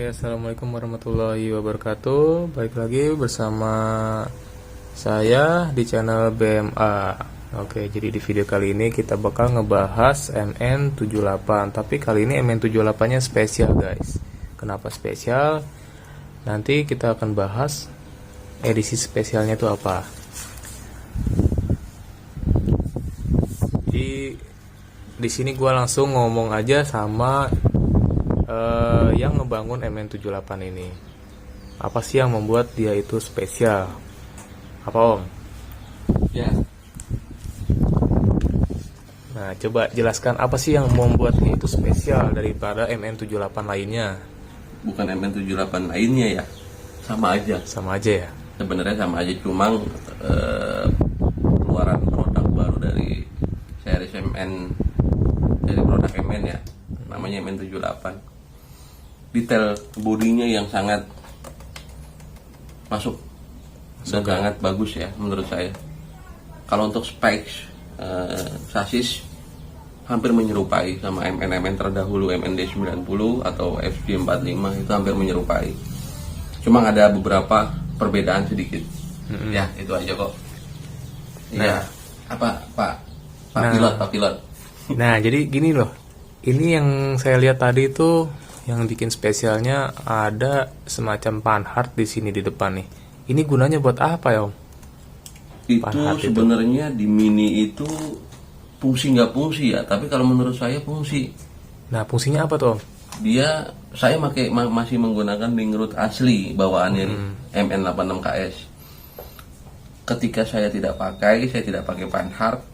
Assalamualaikum warahmatullahi wabarakatuh. Balik lagi bersama saya di channel BMA. Oke, jadi di video kali ini kita bakal ngebahas MN78. Tapi kali ini MN78 nya spesial guys. Kenapa spesial? Nanti kita akan bahas edisi spesialnya itu apa. Di sini gua langsung ngomong aja sama yang ngebangun MN78 ini. Apa sih yang membuat dia itu spesial? Apa Om? Ya. Nah, coba jelaskan apa sih yang membuat dia itu spesial daripada MN78 lainnya? Bukan MN78 lainnya ya. Sama aja. Sama aja ya? Sebenarnya sama aja, cuma keluaran produk baru dari series MN, dari produk MN ya. Namanya MN78. Detail bodinya yang sangat masuk dan sangat bagus ya menurut saya. Kalau untuk specs sasis hampir menyerupai sama MN terdahulu, MND90 atau FG45 itu hampir menyerupai. Cuma ada beberapa perbedaan sedikit. Ya, itu aja kok. Iya. Apa Pak pilot. Nah, jadi gini loh. Ini yang saya lihat tadi itu yang bikin spesialnya ada semacam panhard di sini di depan nih. Ini gunanya buat apa ya Om? Itu sebenarnya di Mini itu fungsi nggak fungsi ya, tapi kalau menurut saya fungsi. Nah, fungsinya apa tuh Om? Saya masih menggunakan lingrut asli bawaannya nih, MN86KS. Ketika saya tidak pakai panhard,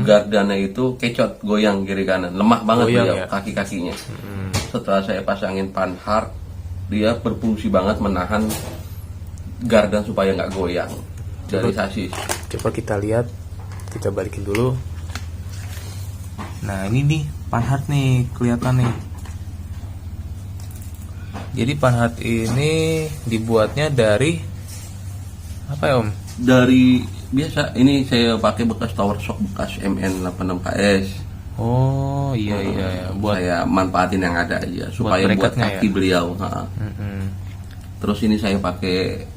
gardana itu kecot, goyang kiri kanan, lemah banget dia kaki-kakinya. Setelah saya pasangin panhard, dia berfungsi banget menahan gardan supaya nggak goyang dari sasis. Coba kita lihat, kita balikin dulu. Nah, ini nih panhard nih, kelihatan nih. Jadi panhard ini dibuatnya dari apa ya Om? Dari biasa, ini saya pakai bekas tower shock bekas MN86KS. Oh iya, buat saya manfaatin yang ada aja supaya buat kaki beliau. Terus ini saya pakai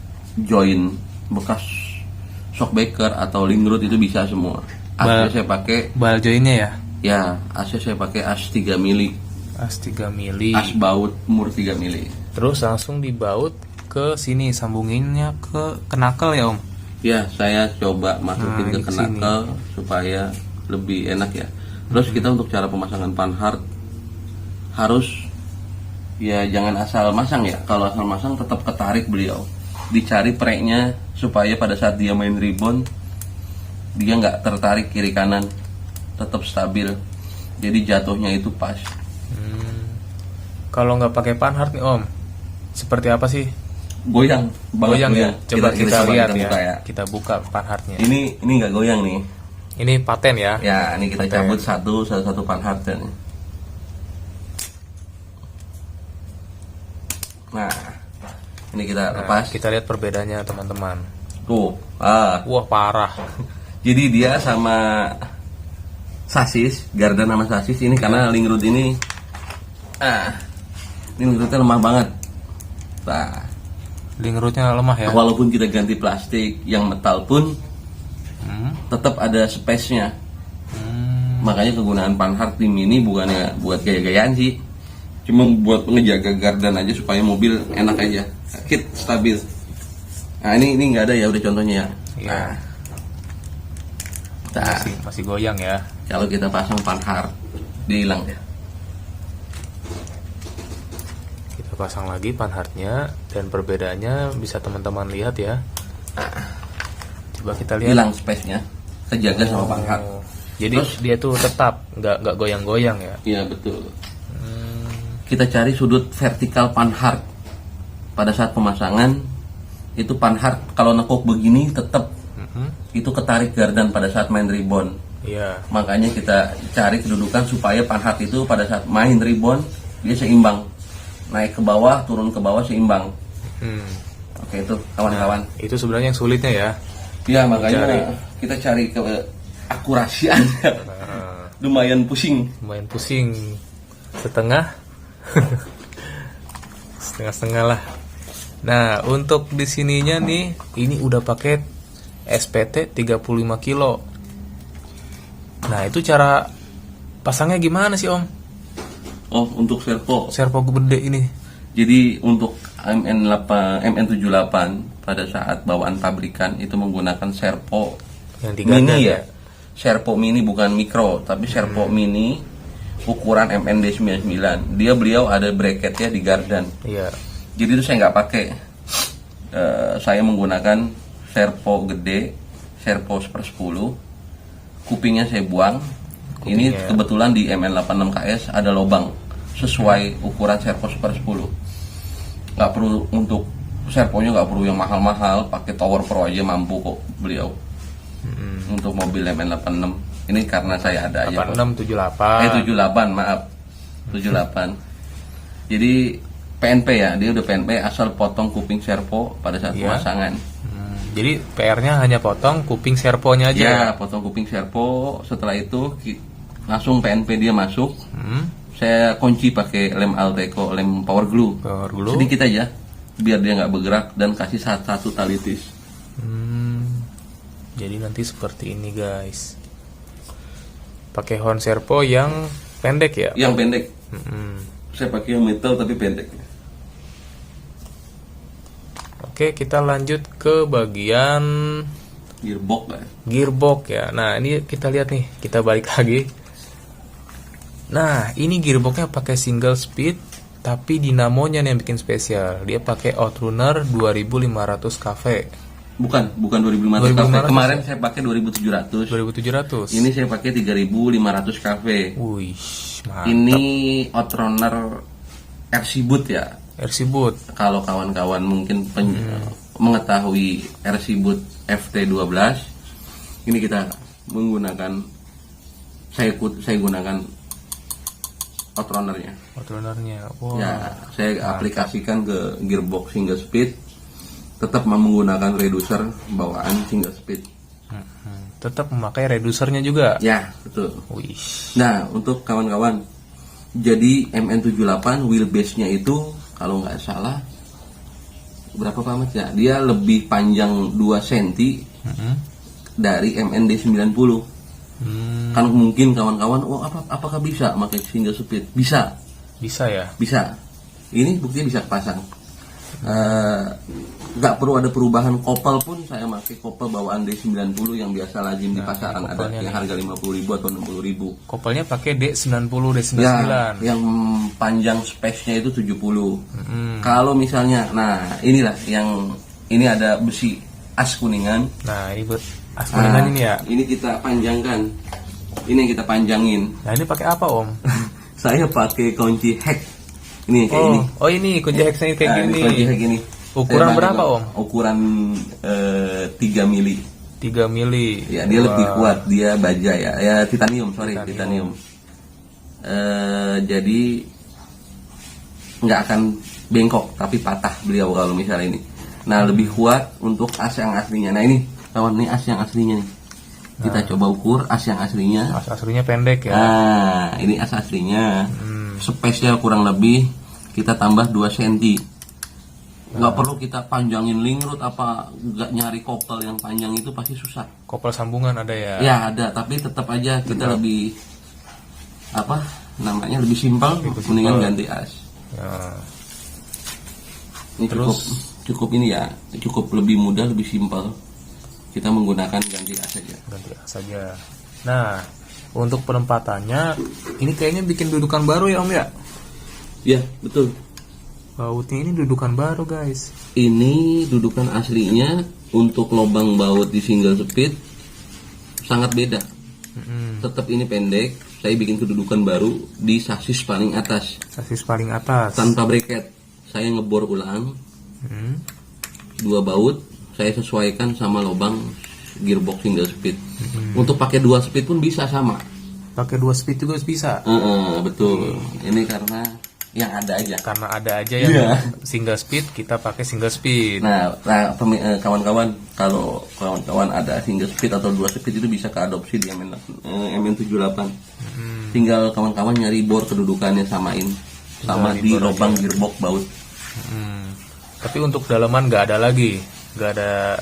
join bekas shockbreaker atau lingrut, itu bisa semua. AC saya pakai bal joinnya ya? Ya, AC saya pakai as 3 mili. As 3 mili. As baut mur 3 mili. Terus langsung dibaut ke sini, sambunginnya ke knuckle ya Om? Ya, saya coba masukin ke knuckle supaya lebih enak ya. Terus kita untuk cara pemasangan panhard harus ya jangan asal masang ya. Kalau asal masang tetap ketarik beliau. Dicari preknya supaya pada saat dia main rebound dia nggak tertarik kiri kanan, tetap stabil. Jadi jatuhnya itu pas. Kalau nggak pakai panhard nih Om, seperti apa sih? Goyang ya. Coba kita lihat ya. Kita buka panhardnya. Ini nggak goyang nih. Ini paten ya? Ya, ini kita cabut satu panhard kan. Nah, ini kita lepas. Kita lihat perbedaannya teman-teman. Tuh, wah parah. Jadi dia sama sasis, gardan sama sasis ini karena lingrut ini, ini lingrutnya lemah banget. Nah, lingrutnya lemah ya. Walaupun kita ganti plastik yang metal pun, tetap ada space-nya. Makanya kegunaan panhard di Mini bukannya buat gaya-gayaan sih, cuma buat ngejaga gardan aja supaya mobil enak aja, hit stabil. Nah ini nggak ada ya, udah contohnya ya. Nah, masih goyang ya. Kalau kita pasang panhard dia hilang ya. Kita pasang lagi panhardnya dan perbedaannya bisa teman-teman lihat ya. Coba kita lihat. Hilang space-nya, kejaga sama panhard. Jadi terus, dia tuh tetap nggak goyang-goyang ya? Iya betul. Kita cari sudut vertikal panhard pada saat pemasangan. Itu panhard kalau nekuk begini tetap itu ketarik gardan pada saat main rebound. Iya. Makanya kita cari kedudukan supaya panhard itu pada saat main rebound dia seimbang, naik ke bawah, turun ke bawah seimbang. Oke, itu kawan-kawan. Itu sebenarnya yang sulitnya ya. Ya makanya kita cari ke akurasiannya. Lumayan pusing setengah setengah-setengah lah. Nah, untuk di sininya nih, ini udah pakai SPT 35 kilo. Nah, itu cara pasangnya gimana sih, Om? Oh, untuk servo. Servo gede ini. Jadi untuk MN78 pada saat bawaan pabrikan itu menggunakan servo Yang 3 mini gas ya. Servo mini bukan mikro, tapi servo mini ukuran MND99. Beliau ada bracketnya di gardan. Iya. Jadi itu saya nggak pakai. Saya menggunakan servo gede, servo 1/10. Kupingnya saya buang. Ini kebetulan di MN86KS ada lubang sesuai ukuran servo 1/10. Nggak perlu untuk servonya, nggak perlu yang mahal-mahal, pakai Tower Pro aja mampu kok beliau. Untuk mobil MN86 ini karena saya ada aja. 8678. 78, maaf. 78. Jadi PNP ya, dia udah PNP asal potong kuping servo pada saat pemasangan. Jadi PR-nya hanya potong kuping servonya aja. Ya, potong kuping servo. Setelah itu langsung PNP dia masuk. Saya kunci pakai lem Alteco, lem power glue. Power glue. Sedikit aja, biar dia nggak bergerak dan kasih satu tali tis. Jadi nanti seperti ini guys. Pakai horn servo yang pendek ya? Yang pendek. Saya pakai yang metal tapi pendek. Oke, kita lanjut ke bagian Gearbox lah. gearbox ya. Nah, ini kita lihat nih, kita balik lagi. Nah, ini gearboxnya pakai single speed, tapi dinamonya yang bikin spesial. Dia pakai Outrunner 2500 kV. Bukan 2500 kV. 2500. Kemarin saya pakai 2700. 2700. Ini saya pakai 3500 kV. Wih, mantap. Ini Outrunner RC Boot ya. RC Boot. Kalau kawan-kawan mungkin mengetahui RC Boot FT12, ini kita menggunakan saya gunakan Outrunner-nya. Outrunner-nya. Wow. Ya, saya aplikasikan ke gearbox single speed, tetap menggunakan reducer bawaan single speed. Tetap memakai redusernya juga. Ya, betul. Wih. Nah, untuk kawan-kawan, jadi MN78 wheelbase-nya itu kalau nggak salah berapa Pak Ahmad ya? Dia lebih panjang 2 cm dari MND90. Kan mungkin kawan-kawan, apakah bisa pakai single speed? Bisa. Bisa ya? Bisa. Ini buktinya bisa pasang. Nggak perlu ada perubahan kopel pun, saya pakai kopel bawaan D90 yang biasa lazim di pasaran, ada yang harga 50.000 atau 60.000. Kopelnya pakai D90, D99. Ya, yang panjang space-nya itu 70. Kalau misalnya, nah inilah yang ini ada besi as kuningan. Nah, ini buat as kuningan ini ya. Ini kita panjangkan. Ini yang kita panjangin. Nah, ini pakai apa, Om? Saya pakai kunci hack. Ini kayak ini. Oh, ini kunci hack-nya kayak gini. Ini kunci hack ini. Ukuran berapa, Om? Ukuran 3 mili. 3 mili. Ya, dia lebih kuat, dia baja ya. Ya titanium, titanium. Jadi nggak akan bengkok, tapi patah beliau kalau misalnya ini. Nah, lebih kuat untuk as yang aslinya. Nah, ini kawan, ini as yang aslinya nih. Kita coba ukur as yang aslinya. As aslinya pendek ya. Nah, ini as aslinya. Space-nya kurang lebih kita tambah 2 cm. Nggak perlu kita panjangin lingrut apa, nggak nyari kopel yang panjang itu pasti susah. Kopel sambungan ada ya? Ya ada, tapi tetap aja kita lebih lebih simpel, mendingan ganti as. Ya. Ini cukup ini ya, cukup lebih mudah, lebih simpel. Kita menggunakan ganti as saja. Ganti as saja. Nah, untuk penempatannya ini kayaknya bikin dudukan baru ya, Om ya? Ya, betul. Bautnya ini dudukan baru guys. Ini dudukan aslinya untuk lubang baut di single speed sangat beda. Tetap ini pendek. Saya bikin kedudukan baru di sasis paling atas. Sasis paling atas. Tanpa bracket. Saya ngebor ulang. 2 baut. Saya sesuaikan sama lubang gearbox single speed. Untuk pakai 2 speed pun bisa sama. Pakai 2 speed juga bisa. Betul. Ini karena yang ada aja. Karena ada aja yang single speed, kita pakai single speed. Nah kawan-kawan, kalau kawan-kawan ada single speed atau 2 speed itu bisa keadopsi di MN78. Tinggal kawan-kawan nyari bor kedudukannya samain sama di lubang gearbox baut. Tapi untuk dalaman nggak ada lagi, nggak ada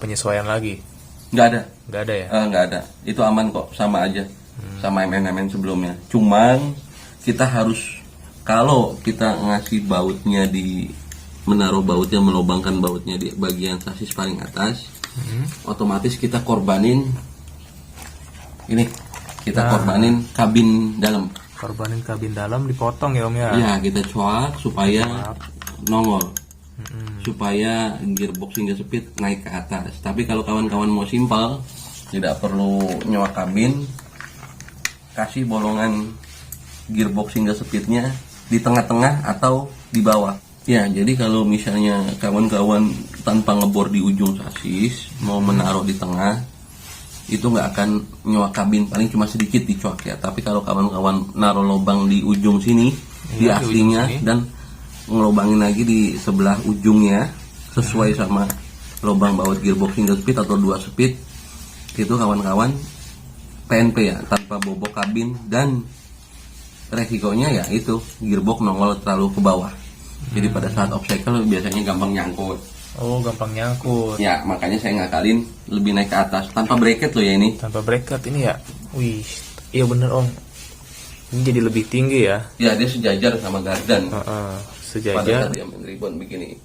penyesuaian lagi, Nggak ada. nggak ada ya? Nggak ada. Itu aman kok, sama aja sama MN sebelumnya. Cuman kita harus, kalau kita ngasih bautnya menaruh bautnya, melobangkan bautnya di bagian sasis paling atas, otomatis kita korbanin ini, korbanin kabin dalam. Korbanin kabin dalam dipotong ya Om ya? Ya, kita coak supaya nongol, supaya gearbox hingga speed naik ke atas. Tapi kalau kawan-kawan mau simpel, tidak perlu nyewa kabin, kasih bolongan gearbox hingga speednya di tengah-tengah atau di bawah. Ya, jadi kalau misalnya kawan-kawan tanpa ngebor di ujung sasis, mau menaruh di tengah, itu nggak akan nyewa kabin, paling cuma sedikit dicoak ya. Tapi kalau kawan-kawan naruh lubang di ujung sini, di aslinya, dan ngelobangin lagi di sebelah ujungnya sesuai sama lubang baut gearbox single speed atau 2 speed, itu kawan-kawan PNP ya, tanpa bobok kabin, dan resikonya ya itu gearbox nongol terlalu ke bawah. Jadi pada saat obstacle biasanya gampang nyangkut. Oh, gampang nyangkut. Ya, makanya saya ngakalin lebih naik ke atas tanpa bracket loh ya ini. Tanpa bracket ini ya. Wih, iya bener Om. Ini jadi lebih tinggi ya. Ya, dia sejajar sama gardan. Pada Sejajar. saat dia main ribbon begini.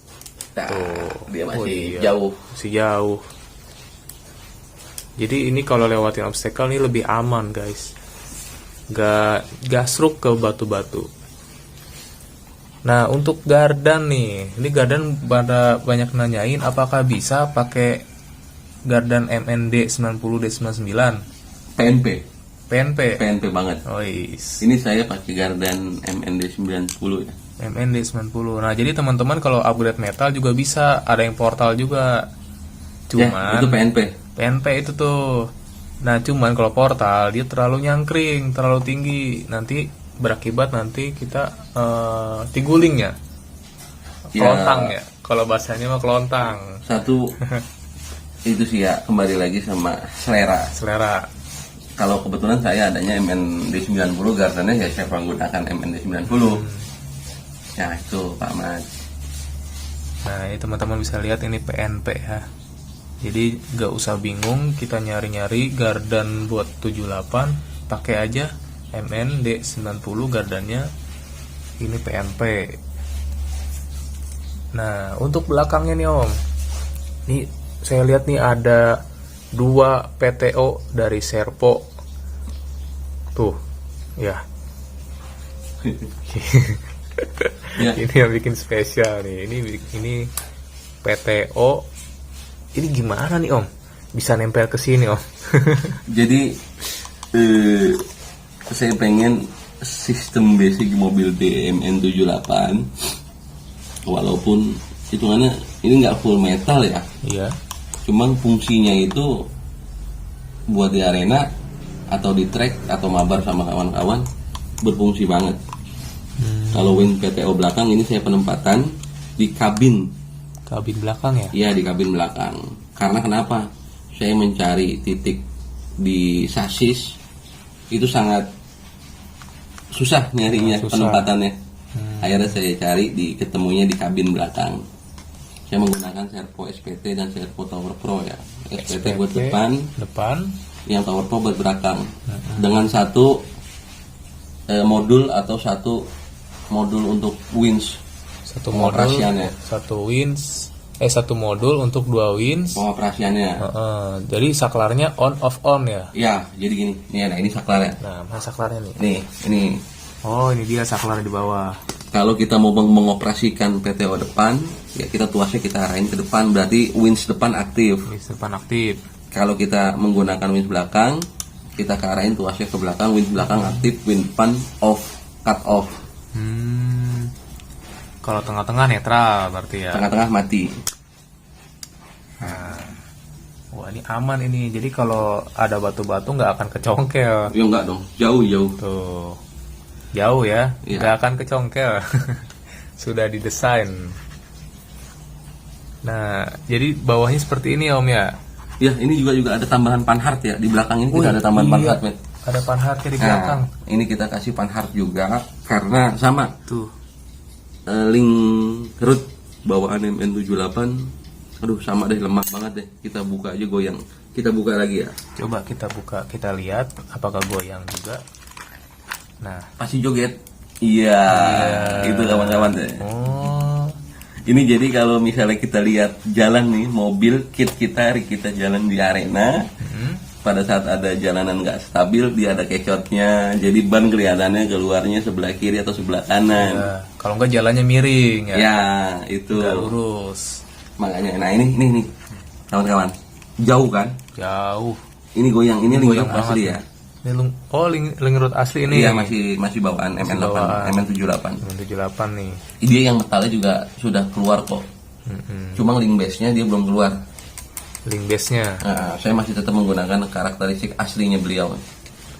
Nah, Tuh. dia masih iya. jauh. Masih jauh. Jadi ini kalau lewatin obstacle ini lebih aman guys. Gak gasruk ke batu-batu. Nah untuk gardan nih, ini gardan pada banyak nanyain apakah bisa pakai gardan MND 90D99 PNP. PNP. PNP banget. Oh is. Ini saya pakai gardan MND 910 ya. MND 90. Nah jadi teman-teman kalau upgrade metal juga bisa, ada yang portal juga. Cuman Ya, itu PNP. PNP itu tuh. Nah cuman kalau portal dia terlalu nyangkring, terlalu tinggi, nanti berakibat nanti kita tigulingnya, kelontang ya. Kalau bahasanya mah kelontang. Satu itu sih ya, kembali lagi sama selera. Selera. Kalau kebetulan saya adanya MND 90, gardannya ya saya menggunakan MND 90. Ya itu Pak Mas. Nah ini teman-teman bisa lihat ini PNP ya. Jadi gak usah bingung kita nyari-nyari gardan buat 78, pakai aja MND 90 gardannya ini PNP. Nah untuk belakangnya nih Om, nih saya lihat nih ada 2 PTO dari Serpo tuh ya. Ya. Ini yang bikin spesial nih, ini PTO. Ini gimana nih Om bisa nempel ke sini Om? Jadi saya pengen sistem basic mobil DMN 78, walaupun hitungannya ini nggak full metal ya, Iya. cuman fungsinya itu buat di arena atau di track atau mabar sama kawan-kawan berfungsi banget. Kalau wing PTO belakang ini saya penempatan di kabin belakang ya? Iya, di kabin belakang. Karena kenapa? Saya mencari titik di sasis itu sangat susah nyarinya, Susah. penempatannya. Akhirnya saya cari ketemunya di kabin belakang. Saya menggunakan servo SPT dan servo Tower Pro ya. SPT buat depan, yang Tower Pro buat belakang. Dengan satu modul atau satu modul untuk winch. Satu modul, pengoperasiannya. satu modul untuk 2 winch. Pengoperasiannya. Jadi saklarnya on off on ya. Ya, jadi gini. Nih, nah ini saklarnya. Nah, mana saklarnya nih? Nih, ini. Oh, ini dia saklar di bawah. Kalau kita mau mengoperasikan PTO depan, ya kita tuasnya kita arahin ke depan, berarti winch depan aktif. Winch depan aktif. Kalau kita menggunakan winch belakang, kita arahin tuasnya ke belakang, winch belakang aktif, winch depan off, cut off. Kalau tengah-tengah netral berarti ya. Tengah-tengah mati. Nah. Wah, ini aman ini. Jadi kalau ada batu-batu nggak akan kecongkel. Ya enggak dong, jauh-jauh. Tuh. Jauh ya, Iya. nggak akan kecongkel. Sudah didesain. Nah, jadi bawahnya seperti ini Om ya. Ya, ini juga ada tambahan panhard ya. Di belakang ini kita Wih, ada tambahan iya. panhard, men. Ada panhardnya di belakang. Nah, ini kita kasih panhard juga karena sama Tuh. link root bawaan MN78. Aduh, sama deh, lemah banget deh. Kita buka aja, goyang. Kita buka lagi ya. Coba kita buka, kita lihat apakah goyang juga. Nah, Pasti joget. Iya, itu kawan-kawan deh. oh, Ini jadi kalau misalnya kita lihat jalan nih, mobil kita jalan di arena. Pada saat ada jalanan nggak stabil, dia ada kecotnya. Jadi ban kelihatannya keluarnya sebelah kiri atau sebelah kanan. ya. Kalau enggak jalannya miring ya, Ya, itu. nggak lurus, Makanya, nah ini kawan-kawan, jauh kan? jauh. Ini goyang, ini Goyang lingkup asli ya. Ini link road asli ini. Iya, masih bawaan MN8, bawaan. MN78. 78 nih. Dia yang metalnya juga sudah keluar kok. Cuma link base-nya dia belum keluar. Link base-nya. Nah, saya masih tetap menggunakan karakteristik aslinya beliau,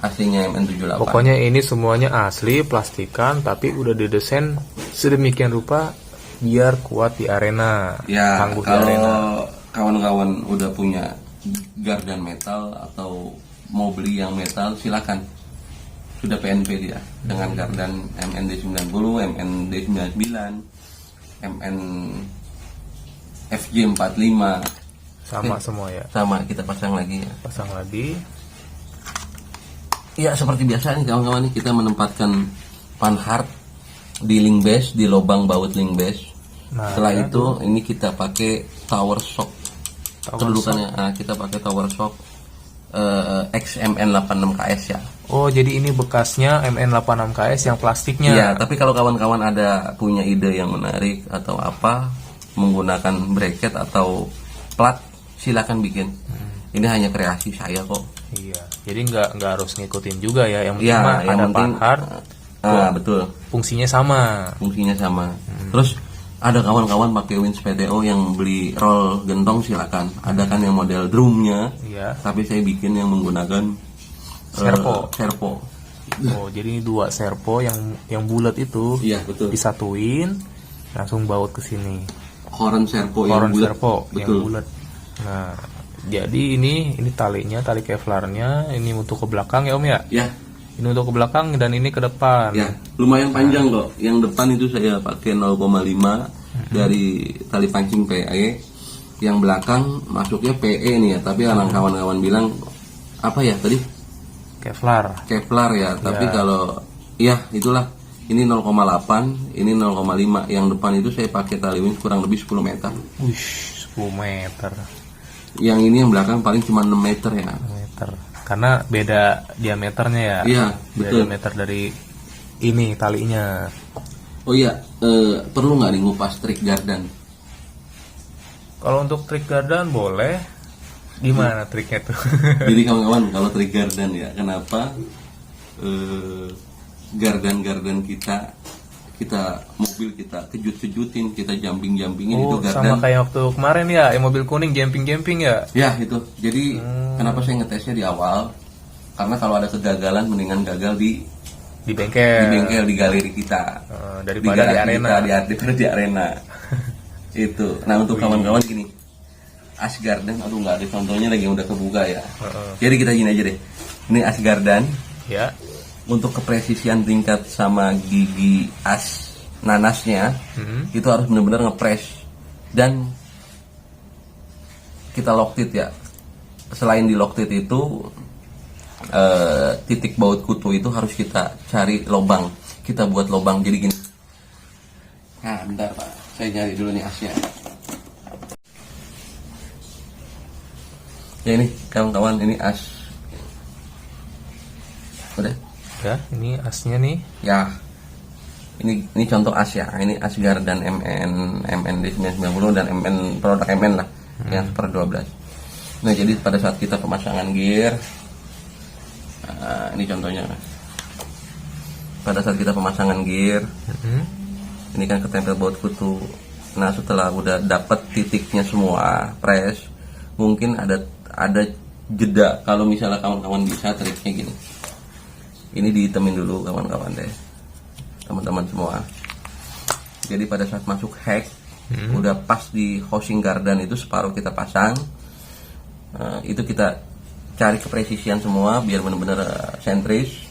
aslinya MN78. Pokoknya ini semuanya asli, plastikan, tapi udah didesain sedemikian rupa biar kuat di arena, Ya, tangguh di arena. kalau kawan-kawan udah punya gardan metal atau mau beli yang metal, silakan. Sudah PNP dia dengan gardan MND90, MND99, MN FJ45. Sama semua ya. Sama, kita pasang lagi ya. Pasang lagi. Ya, seperti biasa nih kawan-kawan nih, kita menempatkan panhard di link base, di lubang baut link base. Nah, Setelah ya, itu ini kita pakai tower shock. Kedudukannya, nah, kita pakai tower shock XMN86KS ya. Oh, jadi ini bekasnya MN86KS yang plastiknya. Iya, tapi kalau kawan-kawan ada punya ide yang menarik atau apa, menggunakan bracket atau plat, silakan bikin. Ini hanya kreasi saya kok. Iya. Jadi nggak harus ngikutin juga ya. Yang penting Iya, mah yang ada penting panhard, betul. fungsinya sama. Fungsinya sama. Terus ada kawan-kawan pakai Wins PTO yang beli roll gentong, silakan. Ada kan yang model drumnya, Iya. tapi saya bikin yang menggunakan servo. Oh, jadi ini dua servo yang bulat itu Iya, betul. disatuin, langsung baut ke sini. Horn servo yang Koron bulat. servo yang Betul. bulat. Nah, jadi ini talinya, tali kevlarnya, ini untuk ke belakang ya Om ya. Ya, Ini untuk ke belakang dan ini ke depan. ya, lumayan panjang kok. Yang depan itu saya pakai 0,5 dari tali pancing PE. Yang belakang masuknya PE nih ya, tapi kawan-kawan bilang apa ya tadi? Kevlar. Kevlar ya, tapi kalau ya itulah, ini 0,8, ini 0,5. Yang depan itu saya pakai tali wins kurang lebih 10 meter. Wih, 10 meter. Yang ini yang belakang paling cuma 6 meter ya. Meter. Karena beda diameternya ya. Iya, Beda betul. diameter dari ini talinya. Oh iya, perlu nggak nih ngupas trik gardan? Kalau untuk trik gardan boleh. Gimana triknya tuh? Jadi kawan-kawan, kalau trik gardan ya, kenapa gardan-gardan kita mobil kita kejut-kejutin, kita jumping-jumpingin itu Oh, gardan. sama kayak waktu kemarin ya, yang mobil kuning jumping-jumping ya. Ya itu. Jadi kenapa saya ngetesnya di awal? Karena kalau ada kegagalan, mendingan gagal di Di bengkel. di galeri kita. Daripada di garasi arena. kita, daripada di arena. Itu. Nah, untuk kawan-kawan gini, Asgarden, aduh nggak ada contohnya lagi yang udah kebuka ya. Jadi kita gini aja deh. Ini Asgarden. Ya. Untuk kepresisian tingkat sama gigi as nanasnya, itu harus benar-benar ngepres. Dan kita locktit ya. Selain di locktit itu, titik baut kutu itu harus kita cari lubang. Kita buat lubang jadi gini. Nah, bentar Pak, saya nyari dulu nih asnya. Ya ini kawan-kawan, ini as. Udah. Ya, ini asnya nih. Ya, ini contoh as ya. Ini Asgar dan MND990 dan MN produk MN lah, yang per 12. Nah, jadi pada saat kita pemasangan gear, ini contohnya. Pada saat kita pemasangan gear, ini kan ketempel baut kutu. Nah, setelah udah dapet titiknya semua, press, mungkin ada jeda. Kalau misalnya kawan-kawan bisa, triknya gini. Ini dihitemin dulu kawan-kawan deh, teman-teman semua. Jadi pada saat masuk hack, udah pas di housing gardan itu separuh kita pasang. Itu kita cari kepresisian semua biar benar-benar sentris.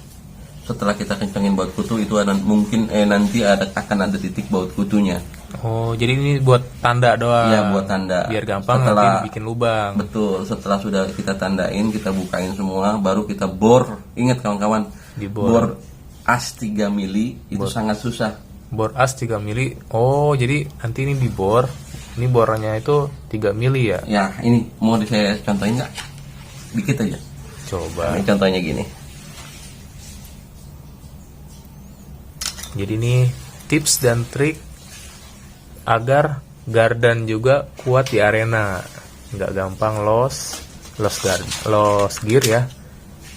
Setelah kita kencengin baut kutu itu ada mungkin nanti akan ada titik baut kutunya. Oh, jadi ini buat tanda doang. Iya, buat tanda. Biar gampang Setelah- nanti bikin lubang. Betul, setelah sudah kita tandain, kita bukain semua, baru kita bor. Ingat kawan-kawan, Dibor. bor as 3 mili itu sangat susah. Bor as 3 mili. Oh, jadi nanti ini dibor. Ini bornya itu 3 mili ya. Ya, ini mau saya contohin nggak? Dikit aja. Coba. Ini contohnya gini. Jadi ini tips dan trik agar gardan juga kuat di arena, nggak gampang loss gear ya,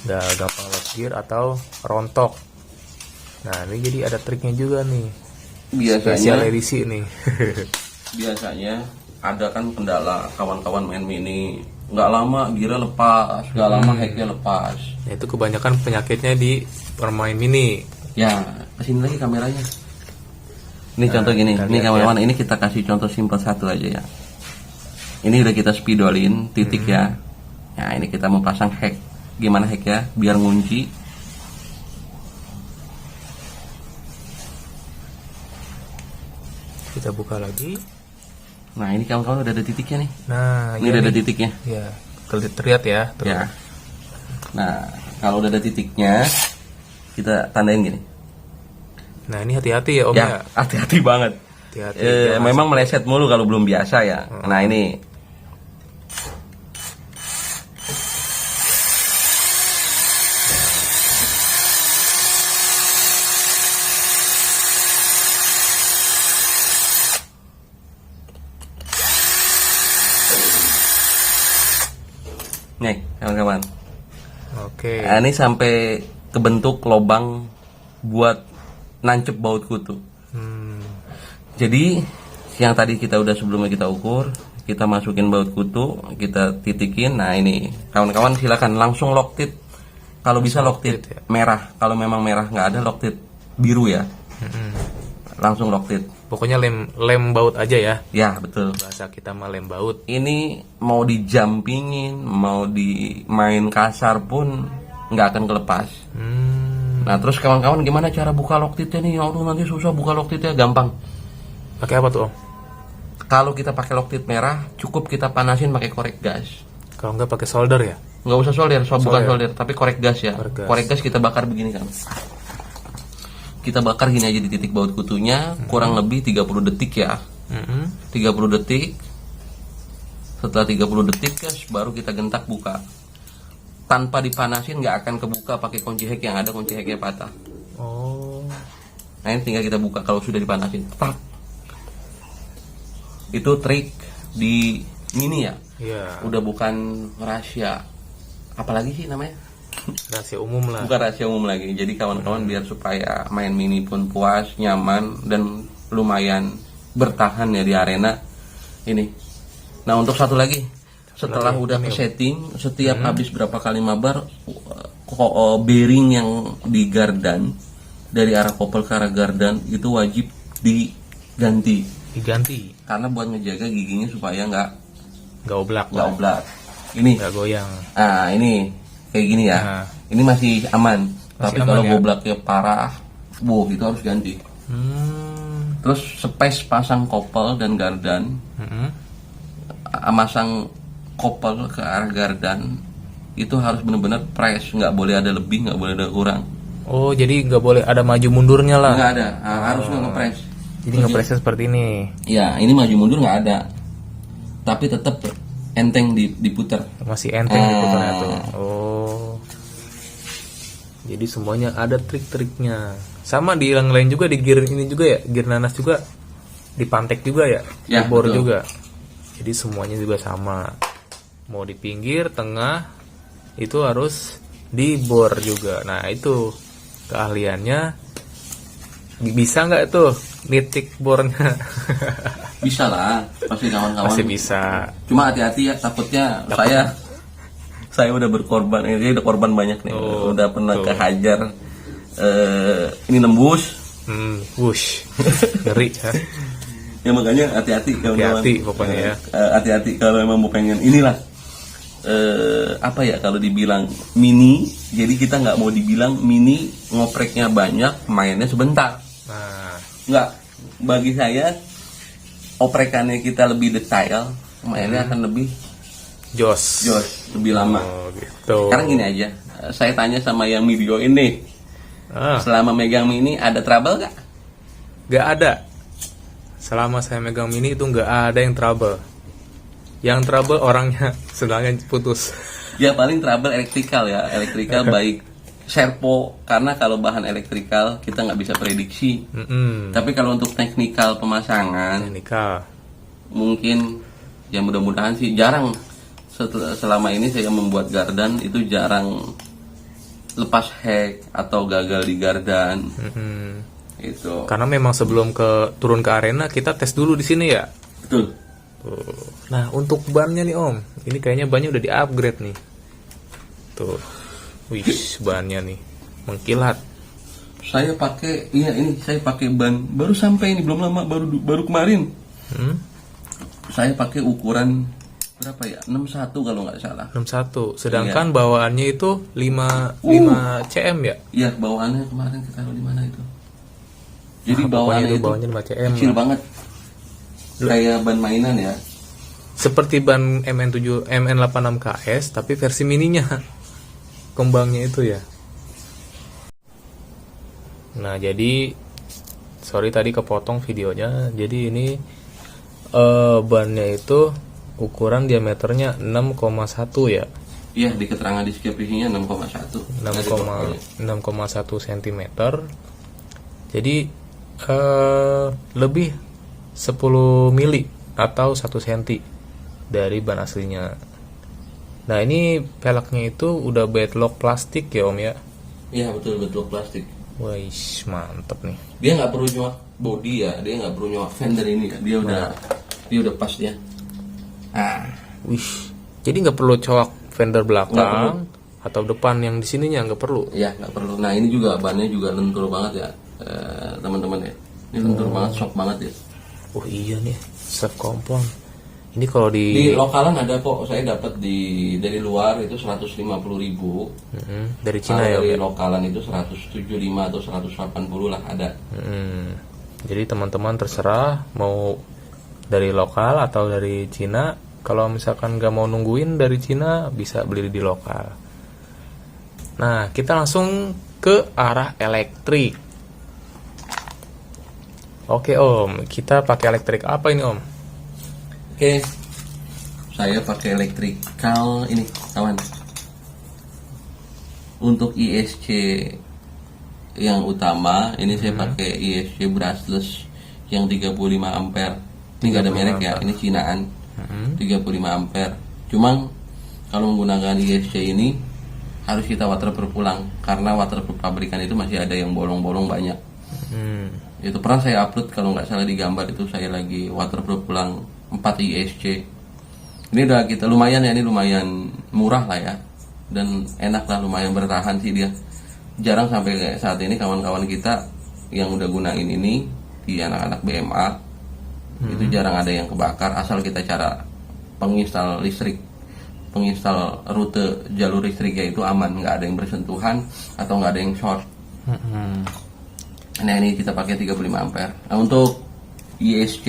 nggak gampang loss gear atau rontok. Nah ini jadi ada triknya juga nih, spesial Biasanya, edisi nih. biasanya ada kan kendala kawan-kawan main mini, nggak lama gearnya lepas, nggak lama hacknya lepas. Nah, itu kebanyakan penyakitnya di permain mini. Ya, kesini lagi kameranya. Ini contoh gini, kita ini lihat kawan-kawan, ini kita kasih contoh simpel satu aja ya. Ini udah kita spidolin titik ya. Nah ini kita mau pasang hack. Gimana hack ya? Biar ngunci. Kita buka lagi. Nah ini kawan-kawan udah ada titiknya nih. Nah Ini udah ada titiknya. ya terlihat ya. Tuh. Ya. Nah kalau udah ada titiknya, kita tandain gini. Nah ini hati-hati ya Om ya. Ya, hati-hati banget. Hati-hati. Memang meleset mulu kalau belum biasa ya. Nah ini. Nih, kawan-kawan. Oke. Nah, ini sampai kebentuk lobang buat nancep baut kutu. Hmm. Jadi yang tadi kita udah sebelumnya kita ukur, kita masukin baut kutu, kita titikin. Nah ini kawan-kawan silakan langsung lock tit. Kalau bisa lock tit ya. merah. Kalau memang merah nggak ada lock tit biru ya. Langsung lock tit. Pokoknya lem baut aja ya. Ya betul. Bahasa kita mah lem baut. Ini mau dijampingin, mau dimain kasar pun nggak akan kelepas. Nah terus kawan-kawan gimana cara buka lock titnya nih? Aduh nanti susah buka lock titnya. Gampang. Pakai apa tuh Om? Kalau kita pakai lock tit merah, cukup kita panasin pakai korek gas. Kalau nggak pakai solder ya? Nggak usah solder, bukan solder, tapi korek gas ya. Korek gas. Kita bakar begini kan. Kita bakar gini aja di titik baut kutunya, kurang lebih 30 detik ya. 30 detik. Setelah 30 detik guys, baru kita gentak buka. Tanpa dipanasin nggak akan kebuka pakai kunci hack, yang ada kunci hacknya patah. Oh. Nah ini tinggal kita buka kalau sudah dipanasin. Tak. Itu trik di mini ya. Iya. Udah bukan rahasia. Apalagi sih namanya? Rahasia umum lah. Bukan rahasia umum lagi. Jadi kawan-kawan biar supaya main mini pun puas, nyaman, dan lumayan bertahan ya di arena ini. Nah untuk satu lagi, setelah udah ke setting, setiap habis berapa kali mabar, bearing yang di gardan dari arah kopel ke arah gardan itu wajib diganti. Diganti. Karena buat ngejaga giginya supaya nggak Oblak. oblak. Ini, Nggak goyang. ini kayak gini ya. Nah. Ini masih aman. Tapi aman kalau ya? goblaknya parah, itu harus ganti. Terus space pasang kopel dan gardan, masang kopel ke arah gardan itu harus benar-benar press, nggak boleh ada lebih, nggak boleh ada kurang. Oh jadi nggak boleh ada maju mundurnya lah. Nggak ada, harus nge-press. Jadi ngepresnya seperti ini. Ya, ini maju mundur nggak ada, tapi tetap enteng diputar. Masih enteng diputarnya tuh. Oh. Jadi semuanya ada trik-triknya. Sama di yang lain juga, di gear ini juga ya, gear nanas juga dipantek juga ya, Ya, dibor betul. juga. Jadi semuanya juga sama. Mau di pinggir, tengah itu harus dibor juga. Nah itu keahliannya. Bisa nggak tuh nitik bornya? Bisa lah, pasti kawan-kawan. Masih bisa. Cuma hati-hati ya, takutnya saya udah berkorban, ini udah korban banyak nih, udah pernah kehajar. Ini nembus. Wush. Ngeri ya. Ya makanya hati-hati kawan-kawan. Hati-hati pokoknya ya. Hati-hati kalau emang mau pengen inilah. Apa ya kalau dibilang mini, jadi kita nggak mau dibilang mini ngopreknya banyak, mainnya sebentar. Nah, Nggak, bagi saya oprekannya kita lebih detail, mainnya akan lebih Jos. lebih lama. Oh, gitu. Sekarang gini aja, saya tanya sama yang video ini, Ah, selama megang mini ada trouble gak? nggak ada. Selama saya megang mini itu nggak ada yang trouble. Yang trouble orangnya, sedangkan putus. Ya paling trouble elektrikal ya, elektrikal baik servo, karena kalau bahan elektrikal kita nggak bisa prediksi. Tapi kalau untuk teknikal pemasangan, Teknikal. mungkin ya mudah-mudahan sih jarang. Selama ini saya membuat gardan itu jarang lepas hack atau gagal di gardan. Itu Karena memang sebelum turun ke arena kita tes dulu di sini ya. betul. Tuh. Nah, untuk bannya nih Om, ini kayaknya bannya udah di-upgrade nih. Tuh. Wih, bannya nih mengkilat. Saya pakai ini saya pakai ban baru sampai ini, belum lama, baru kemarin. Saya pakai ukuran berapa ya? 61 kalau nggak salah. 61. Sedangkan bawaannya itu 5 cm ya. Iya, bawaannya kemarin kita taruh di mana itu? Jadi Nah, pokoknya bawaannya itu itu bawahnya 5 cm. kecil banget. Kayak ban mainan ya. Seperti ban MN86 KS tapi versi mininya. Kembangnya itu ya. Nah, jadi sorry tadi kepotong videonya. Jadi ini bannya itu ukuran diameternya 6,1 ya. Iya, di keterangan deskripsinya 6,1. 6,1 cm. Jadi lebih 10 mili atau 1 cm dari ban aslinya. Nah, ini peleknya itu udah bedlock plastik ya Om ya. Iya, betul plastik. Wih, mantep nih. Dia nggak perlu nyuak body ya, dia nggak perlu nyuak fender ini ya. Dia udah pas dia. Nah, Wih, jadi nggak perlu coak fender Nggak belakang atau depan yang di sininya nggak perlu. iya nggak perlu. Nah, ini juga bannya juga lentur banget ya, teman-teman ya. Ini lentur banget, shock banget ya. Oh iya nih, self compound. Ini kalau Di lokalan ada kok, saya dapat dari luar itu 150.000. Dari Cina ya. Kalau dari Om, ya? lokalan itu 175 atau 180 lah ada. Jadi teman-teman terserah mau dari lokal atau dari Cina. Kalau misalkan nggak mau nungguin dari Cina, bisa beli di lokal. Nah, kita langsung ke arah elektrik. Oke Om, kita pakai elektrik apa ini Om? Oke, saya pakai elektrikal ini, kawan. Untuk ISC yang utama, ini saya pakai ISC brushless yang 35 ampere. Ini nggak ada merek ya, ini Cinaan. 35 ampere. Cuma kalau menggunakan ISC ini harus kita waterproof pulang, karena waterproof pabrikan itu masih ada yang bolong-bolong banyak. Itu pernah saya upload kalau nggak salah di gambar itu, saya lagi waterproof pulang 4 ISC. Ini udah kita lumayan ya, ini lumayan murah lah ya, dan enak lah, lumayan bertahan sih dia. Jarang sampai kayak saat ini kawan-kawan kita yang udah gunain ini di anak-anak BMA itu jarang ada yang kebakar, asal kita cara penginstal listrik, penginstal rute jalur listriknya itu aman, nggak ada yang bersentuhan atau nggak ada yang short. Nah, ini kita pakai 35 ampere. Nah, untuk ISC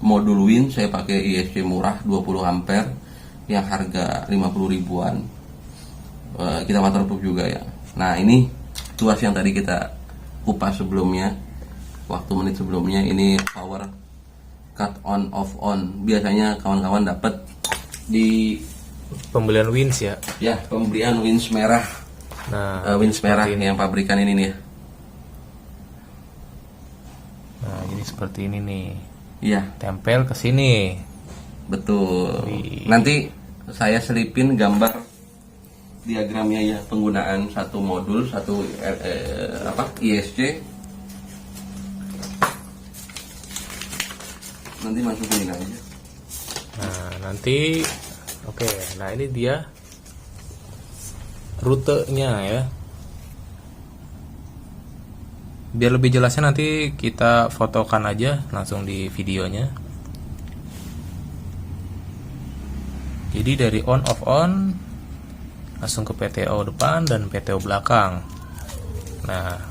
modul Win saya pakai ISC murah 20 ampere yang harga 50 ribuan. Kita waterproof juga ya. Nah, ini tuas yang tadi kita kupas sebelumnya, waktu menit sebelumnya. Ini power cut on off on. Biasanya kawan-kawan dapat di Pembelian Wins ya. ya pembelian Wins merah. Nah, Wins merah yang pabrikan ini nih ya. Nah, jadi seperti ini nih. Iya, Tempel ke sini. betul. Wih. Nanti saya selipin gambar diagramnya ya, penggunaan satu modul, satu ISC. Nanti masukin aja. Nah, nanti oke. Nah, ini dia rutenya ya. Biar lebih jelasnya nanti kita fotokan aja langsung di videonya. Jadi dari on off on langsung ke PTO depan dan PTO belakang. Nah,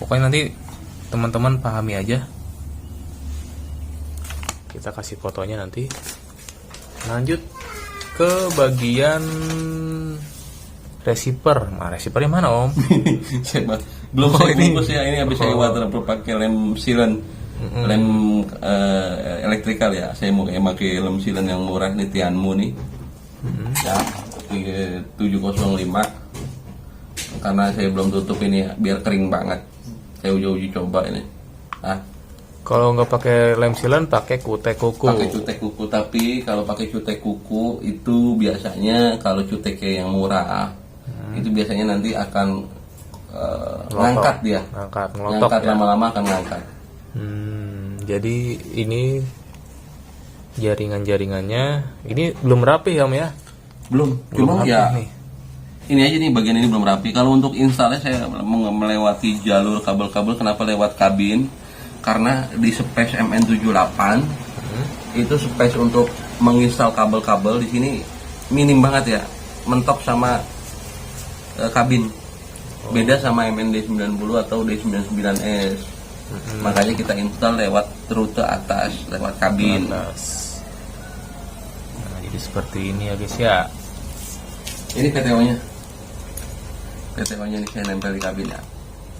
pokoknya nanti teman-teman pahami aja. kita kasih fotonya nanti. Lanjut ke bagian receiver. Nah, receivernya mana Om? Siapa? Belum saya bungkus ya, ini habis saya waterproof pakai lem sealant. Lem elektrikal ya. Saya mau pakai lem sealant yang murah nih, Tianmu nih. Ya, 705. Karena saya belum tutup ini ya, biar kering banget. Saya uji coba ini. Nah, kalau nggak pakai lem sealant, pakai kutek kuku. pakai cutek kuku, tapi kalau pakai cutek kuku itu biasanya kalau cuteknya yang murah, itu biasanya nanti akan ngangkat dia. Ngelotok ya. Lama-lama akan ngangkat. Jadi ini jaringan-jaringannya ini belum rapi ya Om ya? Belum rapi ya. nih. Ini aja nih bagian ini belum rapi. Kalau untuk installnya saya melewati jalur kabel-kabel. Kenapa lewat kabin? Karena di space MN78 itu space untuk menginstal kabel-kabel di sini minim banget ya, mentok sama kabin. Beda sama MND90 atau D99S. Makanya kita install lewat rute atas, lewat kabin. Nah, jadi seperti ini ya guys ya. Ini PTO-nya. PTO-nya ini saya nempel di kabin ya.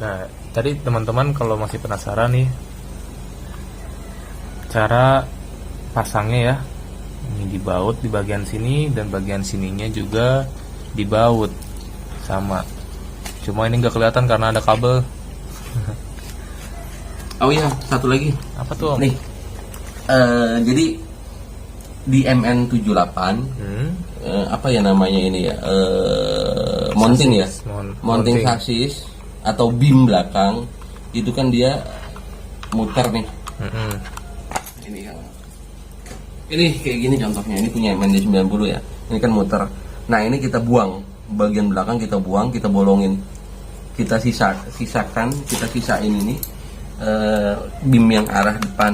Nah, tadi teman-teman kalau masih penasaran nih cara pasangnya ya. Ini dibaut di bagian sini dan bagian sininya juga dibaut sama. Cuma ini nggak kelihatan karena ada kabel. Oh iya, satu lagi. Apa tuh Om? Nih, jadi di MN78 apa ya namanya ini ya, mounting ya, mounting sasis atau beam belakang itu kan dia muter nih. Ini kayak gini contohnya, ini punya MND90 ya, ini kan muter. Nah ini kita buang bagian belakang, kita buang, kita bolongin, kita sisakan, kita sisain ini beam yang arah depan.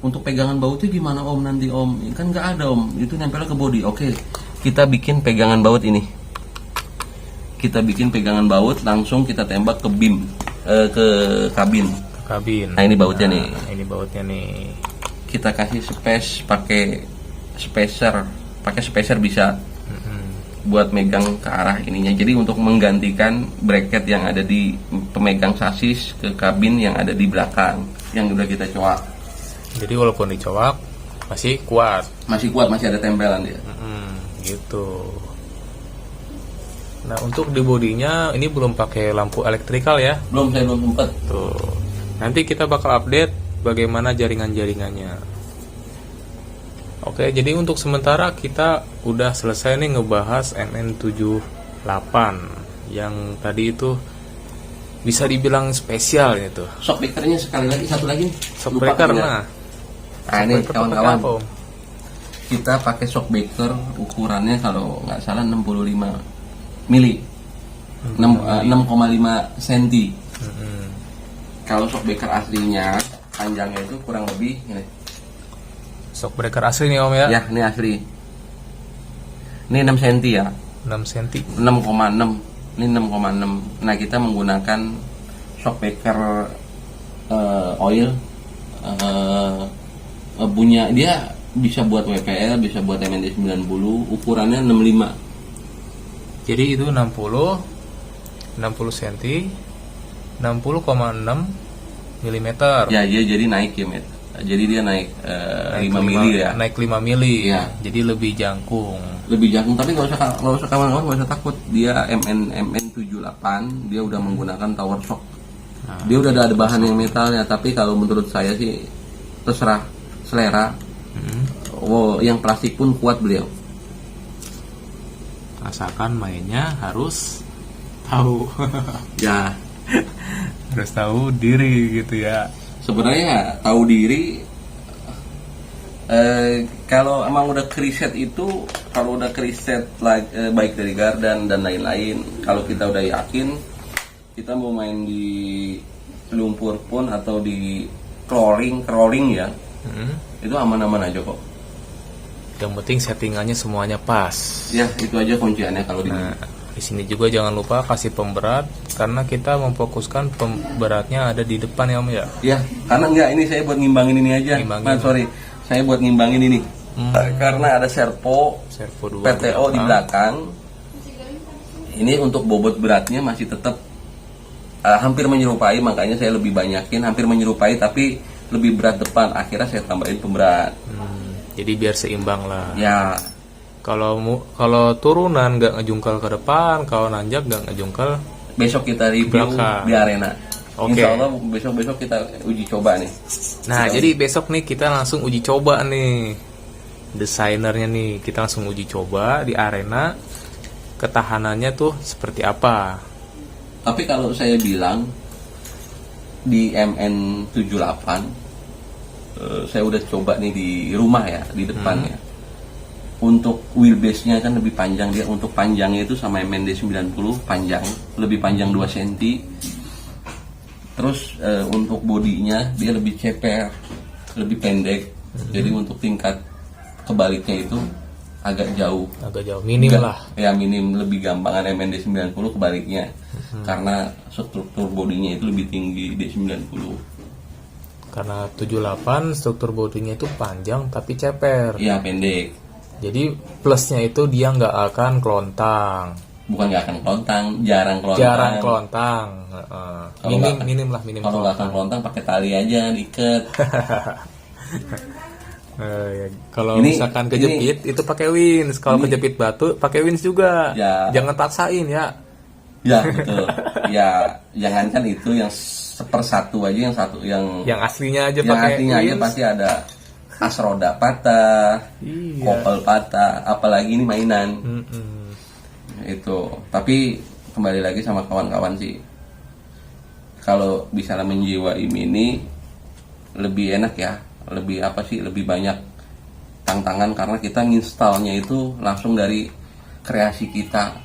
Untuk pegangan bautnya gimana Om nanti Om? Kan nggak ada Om, itu nempelnya ke bodi. Oke, kita bikin pegangan baut ini. Kita bikin pegangan baut, langsung kita tembak ke beam, ke kabin. Nah ini bautnya nih. Ini bautnya nih. Kita kasih space pakai spacer bisa buat megang ke arah ininya. Jadi untuk menggantikan bracket yang ada di pemegang sasis ke kabin yang ada di belakang yang udah kita coak. Jadi walaupun dicowak masih kuat. Masih kuat, masih ada tempelan dia. Gitu. Nah untuk di bodinya ini belum pakai lampu elektrikal ya? Belum, saya belum sempat. Tuh. Nanti kita bakal update bagaimana jaringan-jaringannya. Oke, jadi untuk sementara kita udah selesai nih ngebahas MN78 yang tadi itu bisa dibilang spesial itu. Shockbreakernya satu lagi. Shockbreaker Nah ini kawan-kawan, kita pakai shockbreaker ukurannya kalau nggak salah 65 mili, 6,5 cm. Kalau shockbreaker aslinya panjangnya itu kurang lebih ini. Shockbreaker asli nih Om ya? Ya, ini asli. Ini 6 cm ya. 6 cm. 6,6. Ini 6,6. Nah, kita menggunakan shockbreaker oil. Punya dia bisa buat WPL, bisa buat MND90, ukurannya 65. Jadi itu 60 cm, 60,6 mm. Ya, dia jadi naik ya, Met. Jadi dia naik 5 mili ya. Naik 5 mili. Ya. Jadi lebih jangkung. Tapi nggak usah kawan-kawan nggak usah takut. Dia MN78, dia udah menggunakan tower shock. Dia udah ada bahan yang metalnya, tapi kalau menurut saya sih terserah selera. Yang plastik pun kuat beliau. Asalkan mainnya harus tahu. Ya, harus tahu diri gitu ya. Sebenarnya tahu diri. Kalau emang udah kriset itu, kalau udah kriset baik dari gardan dan lain-lain, kalau kita udah yakin kita mau main di lumpur pun atau di crawling ya, itu aman-aman aja kok. Yang penting settingannya semuanya pas. Ya itu aja kunciannya kalau di. Nah, Di sini juga jangan lupa kasih pemberat karena kita memfokuskan pemberatnya ada di depan ya Om ya. Ya, karena enggak, ini saya buat ngimbangin ini aja. Ngimbangin. Sorry, saya buat ngimbangin ini. Karena ada servo 2 PTO di belakang. Ini untuk bobot beratnya masih tetap hampir menyerupai, makanya saya lebih banyakin, hampir menyerupai tapi lebih berat depan. Akhirnya saya tambahin pemberat. Jadi biar seimbang lah. Ya, Kalau turunan nggak ngejungkal ke depan, kalau nanjak nggak ngejungkal. besok kita review Belakang. di arena. Oke. Insya Allah besok kita uji coba nih. Nah, jadi besok nih kita langsung uji coba nih. Desainernya nih, kita langsung uji coba di arena. Ketahanannya tuh seperti apa? Tapi kalau saya bilang di MN78, saya udah coba nih di rumah ya, di depannya. Untuk wheelbase-nya kan lebih panjang, dia untuk panjangnya itu sama MND90 panjang, lebih panjang 2 cm. Terus untuk bodinya dia lebih ceper, lebih pendek. Jadi untuk tingkat kebaliknya itu agak jauh. Agak jauh, minim lah. Ya minim, lebih gampangan MND90 kebaliknya. Karena struktur bodinya itu lebih tinggi D90. Karena 78 struktur bodinya itu panjang tapi ceper. Iya, pendek. Jadi plusnya itu dia nggak akan kelontang. Bukan nggak akan kelontang, jarang kelontang. Jarang kelontang. Minim lah. Kalau nggak akan kelontang pakai tali aja diikat. Ya. Kalau misalkan kejepit itu pakai wins. Kalau kejepit batu pakai wins juga. Ya. Jangan paksain ya. Ya betul. Ya jangankan itu yang 1/1 aja, yang aslinya aja yang pakai artinya aja wins. pasti ada as roda patah, Iya. kopel patah, apalagi ini mainan. Itu. Tapi kembali lagi sama kawan-kawan sih. Kalau bisa menjiwai mini lebih enak ya, lebih banyak tantangan karena kita nginstalnya itu langsung dari kreasi kita.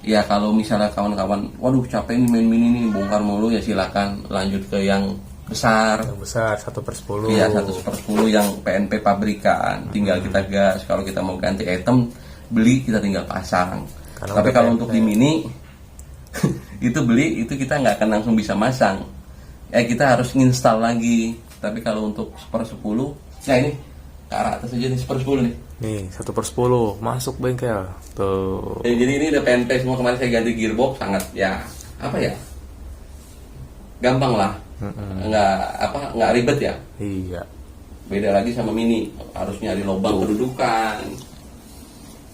Ya kalau misalnya kawan-kawan, waduh capek nih main mini nih, bongkar mulu, ya silakan lanjut ke yang besar. Yang besar 1/10. Iya, 1/10 yang PNP pabrikan. Tinggal kita gas. Kalau kita mau ganti item, beli, kita tinggal pasang. Karena Tapi udah kalau PNP. untuk di mini itu beli, itu kita nggak akan langsung bisa masang. Ya kita harus install lagi. Tapi kalau untuk 1/10, nah ini ke arah atas aja nih, 1/10 nih. Nih 1/10 masuk bengkel tuh. Jadi ini udah PNP semua. Kemarin saya ganti gearbox, sangat ya apa ya, gampang lah. Nggak ribet ya. Iya. Beda lagi sama mini, harus nyari lubang kedudukan.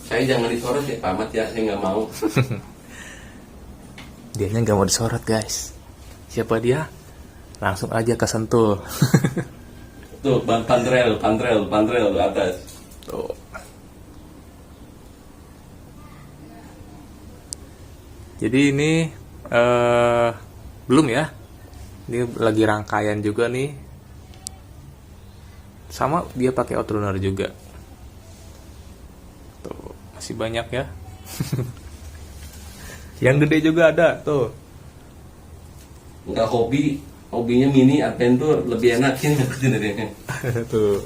Saya jangan disorot ya, pamat ya, saya nggak mau. Dianya nggak mau disorot guys. Siapa dia? Langsung aja ke Sentul. Tuh, pantrel ke atas. Tuh. Jadi ini belum ya. Ini lagi rangkaian juga nih. Sama dia pakai outrunner juga. Tuh, masih banyak ya. Yang gede juga ada tuh. Nggak hobinya mini adventure lebih enak sih dari Tuh.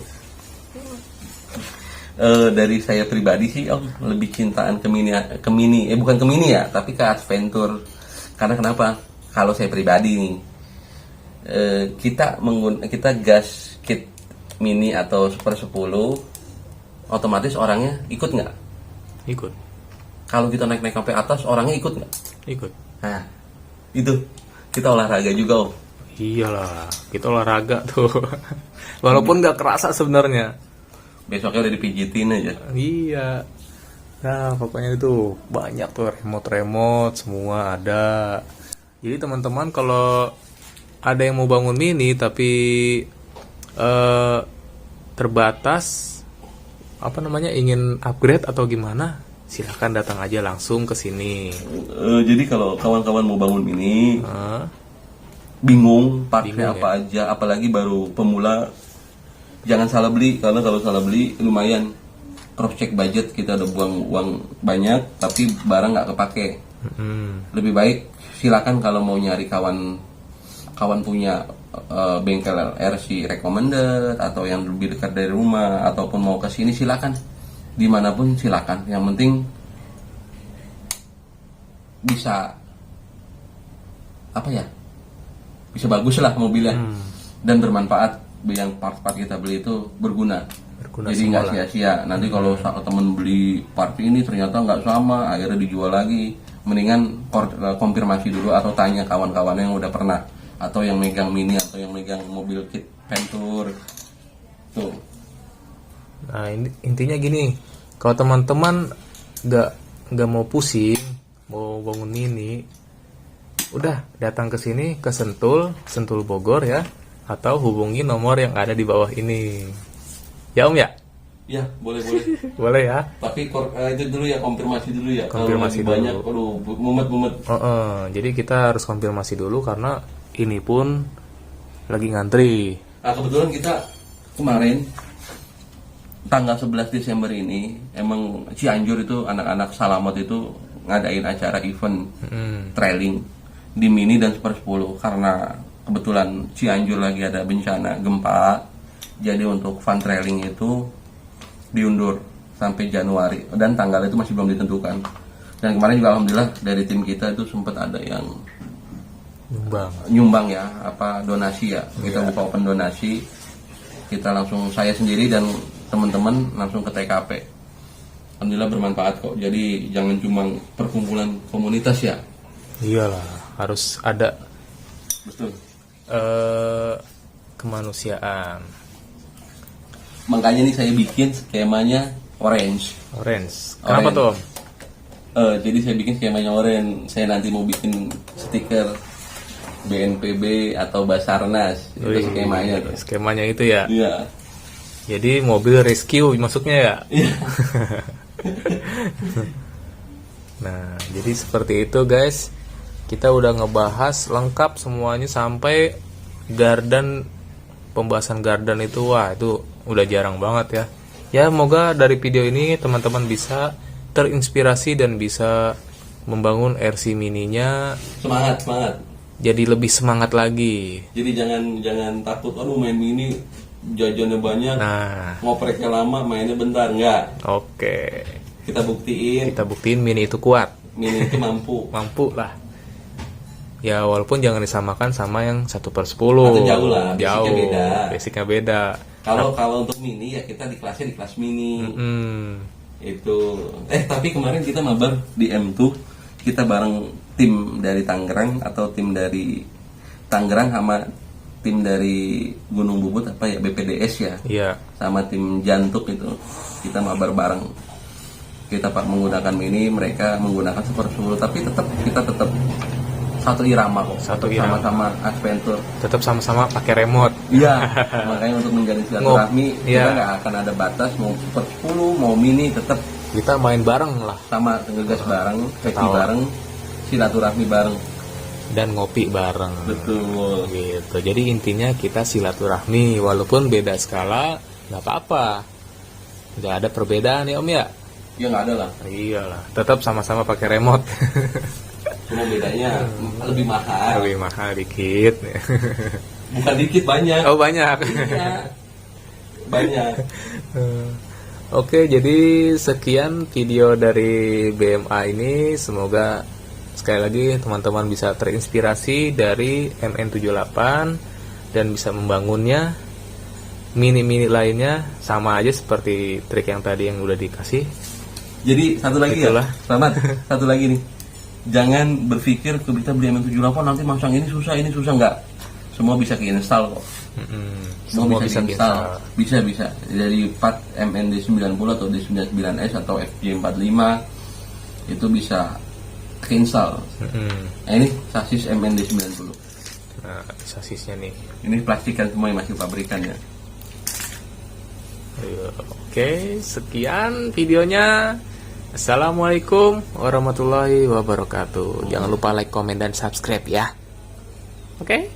dari saya pribadi sih lebih cintaan ke mini bukan ke mini ya, tapi ke adventure. Karena kenapa? Kalau saya pribadi nih, kita gas kit mini atau 1/10, otomatis orangnya ikut nggak? Ikut. Kalau kita naik sampai atas, orangnya ikut nggak? Ikut. Nah, itu kita olahraga juga, Om. Iyalah, kita olahraga tuh. Walaupun nggak kerasa sebenarnya. Besoknya udah dipijitin aja. Iya. Nah, pokoknya itu banyak tuh remote semua ada. Jadi teman-teman kalau ada yang mau bangun mini tapi terbatas ingin upgrade atau gimana, silahkan datang aja langsung ke sini. Jadi kalau kawan-kawan mau bangun mini, Hah? bingung partnya Bingung, apa aja, apalagi baru pemula, jangan salah beli. Karena kalau salah beli lumayan cross check budget, kita udah buang uang banyak tapi barang nggak kepake. Lebih baik silakan kalau mau nyari kawan punya bengkel RC recommended atau yang lebih dekat dari rumah, ataupun mau ke sini silakan, dimanapun silakan. Yang penting bisa apa ya, bisa bagus lah mobilnya dan bermanfaat. Yang part-part kita beli itu berguna jadi nggak sia-sia. Nanti kalau temen beli part ini ternyata nggak sama, akhirnya dijual lagi. Mendingan konfirmasi dulu atau tanya kawan-kawan yang udah pernah, atau yang megang Mini atau yang megang mobil kit Venture tuh. Nah, intinya gini, kalau teman-teman nggak mau pusing mau bangun Mini, udah datang ke sini ke Sentul Bogor ya, atau hubungi nomor yang ada di bawah ini. Ya Om ya? Ya, boleh. Boleh ya? Tapi itu dulu ya, konfirmasi dulu ya. Konfirmasi kalau banyak, dulu. mumet. Jadi kita harus konfirmasi dulu karena ini pun lagi ngantri. Nah, kebetulan kita kemarin tanggal 11 Desember ini emang Cianjur itu anak-anak Salamat itu ngadain acara event trailing di Mini dan Super 10 karena kebetulan Cianjur lagi ada bencana gempa. Jadi untuk fun trailing itu diundur sampai Januari dan tanggal itu masih belum ditentukan. Dan kemarin juga alhamdulillah dari tim kita itu sempat ada yang nyumbang ya, donasi ya. Kita buka open donasi. Kita langsung, saya sendiri dan teman-teman langsung ke TKP. Alhamdulillah bermanfaat kok. Jadi jangan cuma perkumpulan komunitas ya. Iyalah, harus ada betul kemanusiaan. Makanya nih saya bikin skemanya orange. Kenapa tuh Om? Jadi saya bikin skemanya orange. Saya nanti mau bikin stiker BNPB atau Basarnas. Itu skemanya tuh. Skemanya itu ya? Iya. Jadi mobil rescue masuknya ya? Iya. Nah, jadi seperti itu guys. Kita udah ngebahas lengkap semuanya sampai gardan. Pembahasan gardan itu, wah itu udah jarang banget ya. Ya, semoga dari video ini teman-teman bisa terinspirasi dan bisa membangun RC Mininya. Semangat. Jadi lebih semangat lagi. Jadi jangan takut, aduh main Mini jajannya banyak, ngopreknya lama, mainnya bentar, enggak. Oke. Kita buktiin Mini itu kuat. Mini itu mampu. Mampu lah. Ya walaupun jangan disamakan sama yang 1/10. Atau jauh lah, basicnya beda. Kalau untuk Mini ya kita di kelasnya di kelas Mini. Itu. Tapi kemarin kita mabar di M2, kita bareng tim dari Tangerang atau tim dari Tangerang sama tim dari Gunung Bubut BPDS ya. Iya. Sama tim Jantuk itu. Kita mabar bareng. Kita menggunakan Mini, mereka menggunakan Super 10, tapi kita tetap satu irama kok. Sama-sama adventure. Tetap sama-sama pakai remote. Iya. Makanya untuk menjalin silaturahmi kita nggak akan ada batas, mau Super 10 mau Mini, tetap kita main bareng lah. Sama, ngegas bareng, happy bareng, silaturahmi bareng, dan ngopi bareng. Betul. Gitu. Jadi intinya kita silaturahmi walaupun beda skala, nggak apa-apa. Nggak ada perbedaan ya Om ya? Ya nggak ada lah. Iyalah. Tetap sama-sama pakai remote. Cuma bedanya lebih mahal. Lebih mahal dikit. Bukan dikit, banyak. Oh banyak. Iya. Banyak. Oke, jadi sekian video dari BMA ini. Semoga sekali lagi teman-teman bisa terinspirasi dari MN78 dan bisa membangunnya. Mini-mini lainnya sama aja seperti trik yang tadi yang udah dikasih. Jadi satu lagi ya, selamat. Satu lagi nih. Jangan berpikir kita beli MN78 nanti masang ini susah enggak. Semua bisa keinstall kok. Semua bisa keinstall. Bisa. Dari part MND90 atau D99S atau FJ45 itu bisa keinstall. Nah, ini sasis MND90. Nah, sasisnya nih. Ini plastikan semua yang masih pabrikan ya. Oke, sekian videonya. Assalamualaikum warahmatullahi wabarakatuh. Jangan lupa like, komen, dan subscribe ya. Oke?